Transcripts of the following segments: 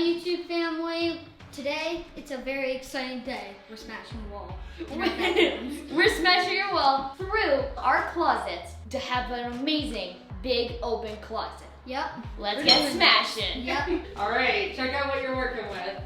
YouTube family. Today, it's a very exciting day. We're smashing the wall. We're smashing your wall through our closets to have an amazing big open closet. Yep. Let's get smashing. Yep. All right, check out what you're working with.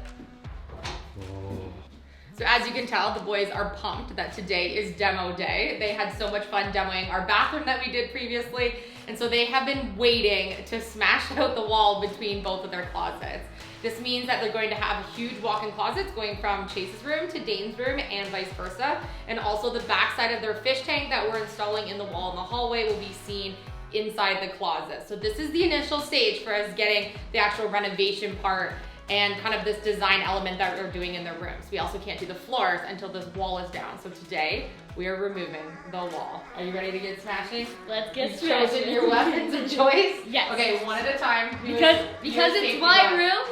So as you can tell, the boys are pumped that today is demo day. They had so much fun demoing our bathroom that we did previously, and so they have been waiting to smash out the wall between both of their closets. This means that they're going to have huge walk-in closets going from Chase's room to Dane's room and vice versa. And also the backside of their fish tank that we're installing in the wall in the hallway will be seen inside the closet. So this is the initial stage for us getting the actual renovation part and kind of this design element that we're doing in the rooms. We also can't do the floors until this wall is down. So today we are removing the wall. Are you ready to get smashing? Let's get You've smashing. chosen your weapons of choice? Yes. Okay, one at a time. Because it's my room,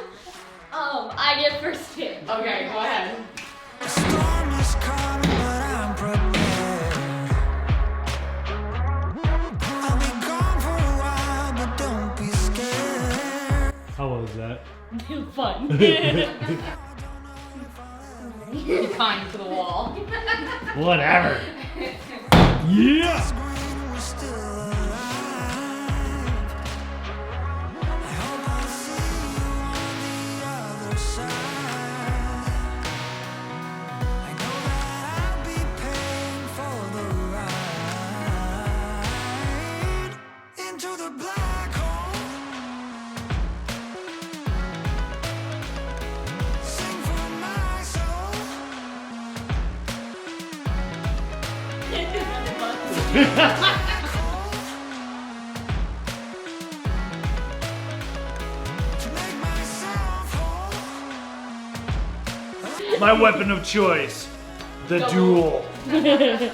I get first dibs. Okay, go ahead. A storm is coming, but I'm prepared. I'll be gone for a while, but don't be scared. How was that? Fun. Be kind to the wall. Whatever. Yeah! Scream, we're still alive. I hope I'll see you on the other side. I know that I'll be paying for the ride into the black hole. Sing for my soul. To make myself whole. My weapon of choice. The duel. But if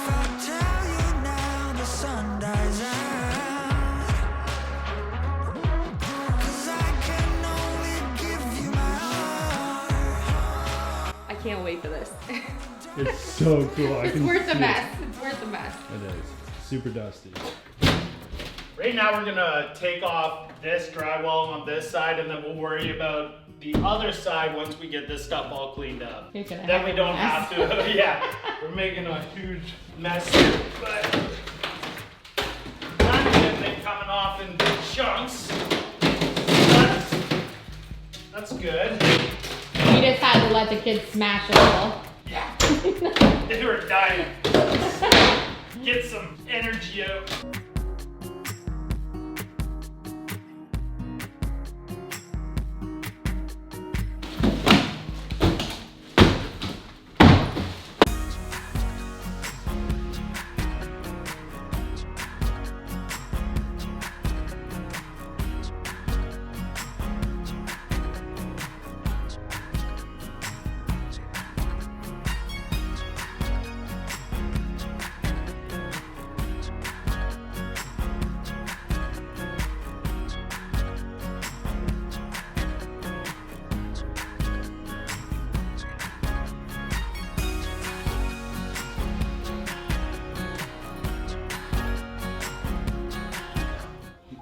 I tell you now, the sun dies out. 'Cause I can only give you my heart. I can't wait for this. It's so cool. I It's can worth the see mess. It's worth the mess. It is. Super dusty. Right now we're gonna take off this drywall on this side and then we'll worry about the other side once we get this stuff all cleaned up. You're gonna Then have we a don't mess. have to, yeah. We're making a huge mess here, but kind of get it coming off in big chunks. That's good. We just had to let the kids smash a little. Yeah. They were dying. Get some energy out.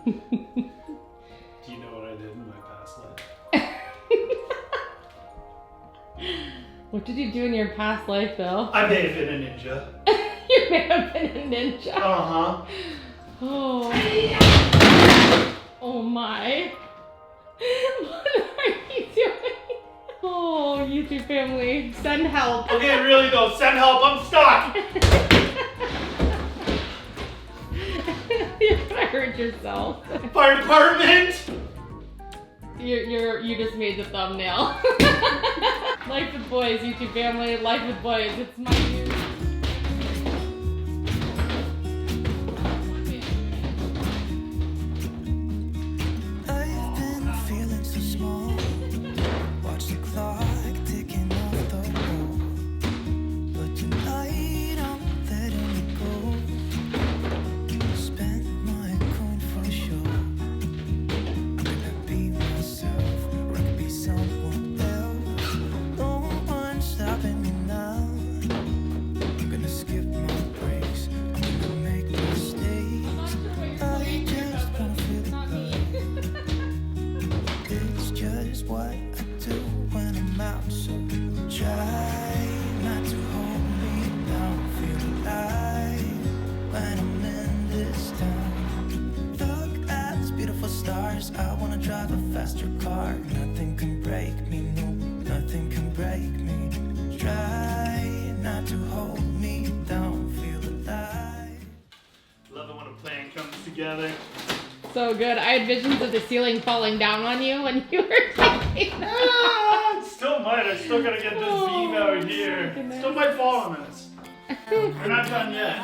Do you know what I did in my past life? What did you do in your past life, Bill? I may have been a ninja. You may have been a ninja. Uh-huh. Oh. Oh my. What are you doing? Oh, YouTube family, send help. Okay, really though, send help, I'm stuck! You're gonna hurt yourself. Fire department! You just made the thumbnail. Life with boys, YouTube family, life with boys, it's my news. I've been feeling so small. Watch the clock ticking off the wall. But tonight I'm letting it go. Spend my coin for sure. I'm gonna be myself, or I could be someone else. No one's stopping me now. cars. I wanna drive a faster car. Nothing can break me, no, nothing can break me. Try not to hold me down, feel alive. Love it when a plan comes together. So good. I had visions of the ceiling falling down on you when you were talking. Ah, it still might. I still gotta get this beam out here. Still might fall on us. We're not done yet.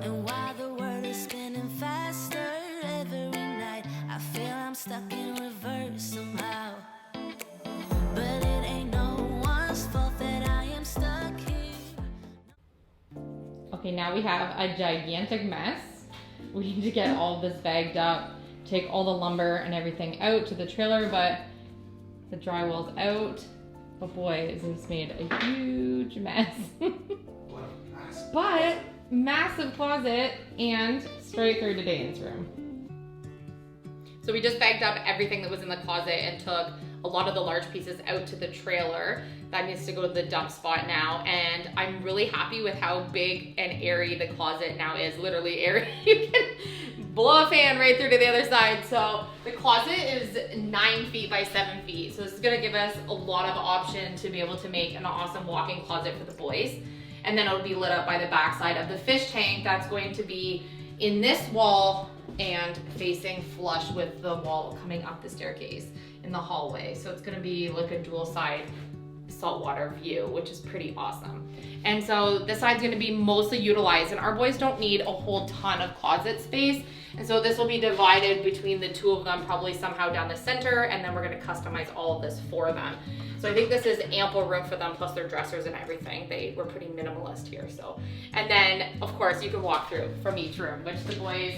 And while the world is spinning faster every night, I feel I'm stuck in reverse somehow. But it ain't no one's fault that I am stuck here. Okay, now we have a gigantic mess. We need to get all of this bagged up, take all the lumber and everything out to the trailer, but the drywall's out. Oh boy, is this made a huge mess. But massive closet and straight through to Dane's room. So we just bagged up everything that was in the closet and took a lot of the large pieces out to the trailer. That needs to go to the dump spot now, and I'm really happy with how big and airy the closet now is. Literally airy. You can blow a fan right through to the other side. So the closet is 9 feet by 7 feet. So this is gonna give us a lot of option to be able to make an awesome walk-in closet for the boys. And then it'll be lit up by the backside of the fish tank. That's going to be in this wall and facing flush with the wall coming up the staircase in the hallway. So it's gonna be like a dual side saltwater view, which is pretty awesome. And so this side's gonna be mostly utilized, and our boys don't need a whole ton of closet space. And so this will be divided between the two of them, probably somehow down the center, and then we're gonna customize all of this for them. So I think this is ample room for them, plus their dressers and everything. They were pretty minimalist here, so. And then, of course, you can walk through from each room, which the boys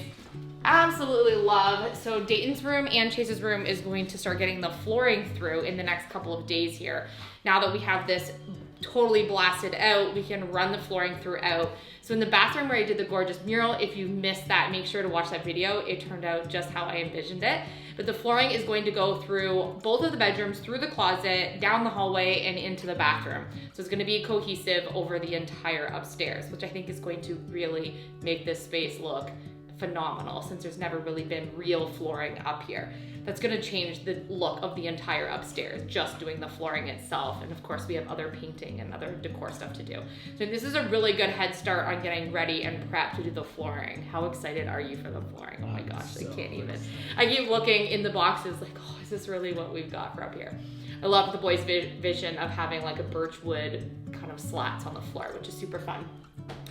absolutely love. So Dayton's room and Chase's room is going to start getting the flooring through in the next couple of days here. Now that we have this totally blasted out, we can run the flooring throughout. So in the bathroom where I did the gorgeous mural, if you missed that, make sure to watch that video. It turned out just how I envisioned it. But the flooring is going to go through both of the bedrooms, through the closet, down the hallway, and into the bathroom. So it's gonna be cohesive over the entire upstairs, which I think is going to really make this space look phenomenal, since there's never really been real flooring up here. That's gonna change the look of the entire upstairs, just doing the flooring itself. And of course we have other painting and other decor stuff to do. So this is a really good head start on getting ready and prepped to do the flooring. How excited are you for the flooring? Oh my gosh, I can't even. I keep looking in the boxes like, oh, is this really what we've got for up here? I love the boys' vision of having like a birch wood kind of slats on the floor, which is super fun.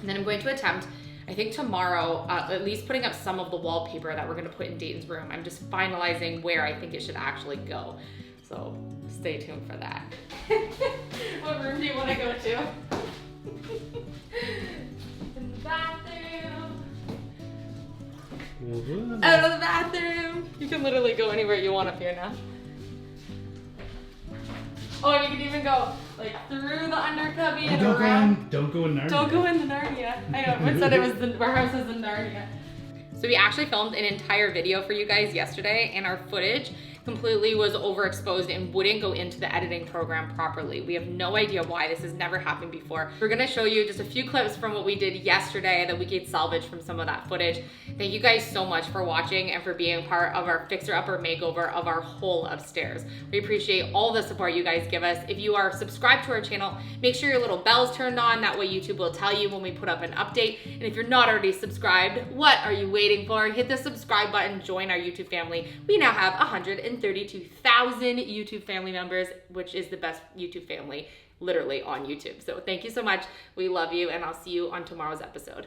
And then I'm going to attempt, I think tomorrow, at least putting up some of the wallpaper that we're gonna put in Dayton's room. I'm just finalizing where I think it should actually go. So stay tuned for that. What room do you wanna go to? In the bathroom. Out of the bathroom. You can literally go anywhere you want up here now. Oh, and you can even go like through the under cubby and around. Don't go in Narnia. Don't go in the Narnia. I know, it said it was our house is in Narnia. So we actually filmed an entire video for you guys yesterday, and our footage completely was overexposed and wouldn't go into the editing program properly. We have no idea why. This has never happened before. We're gonna show you just a few clips from what we did yesterday that we could salvage from some of that footage. Thank you guys so much for watching and for being part of our Fixer Upper makeover of our whole upstairs. We appreciate all the support you guys give us. If you are subscribed to our channel, make sure your little bell's turned on. That way YouTube will tell you when we put up an update. And if you're not already subscribed, what are you waiting for? Hit the subscribe button, join our YouTube family. We now have 132,000 YouTube family members, which is the best YouTube family literally on YouTube. So thank you so much. We love you, and I'll see you on tomorrow's episode.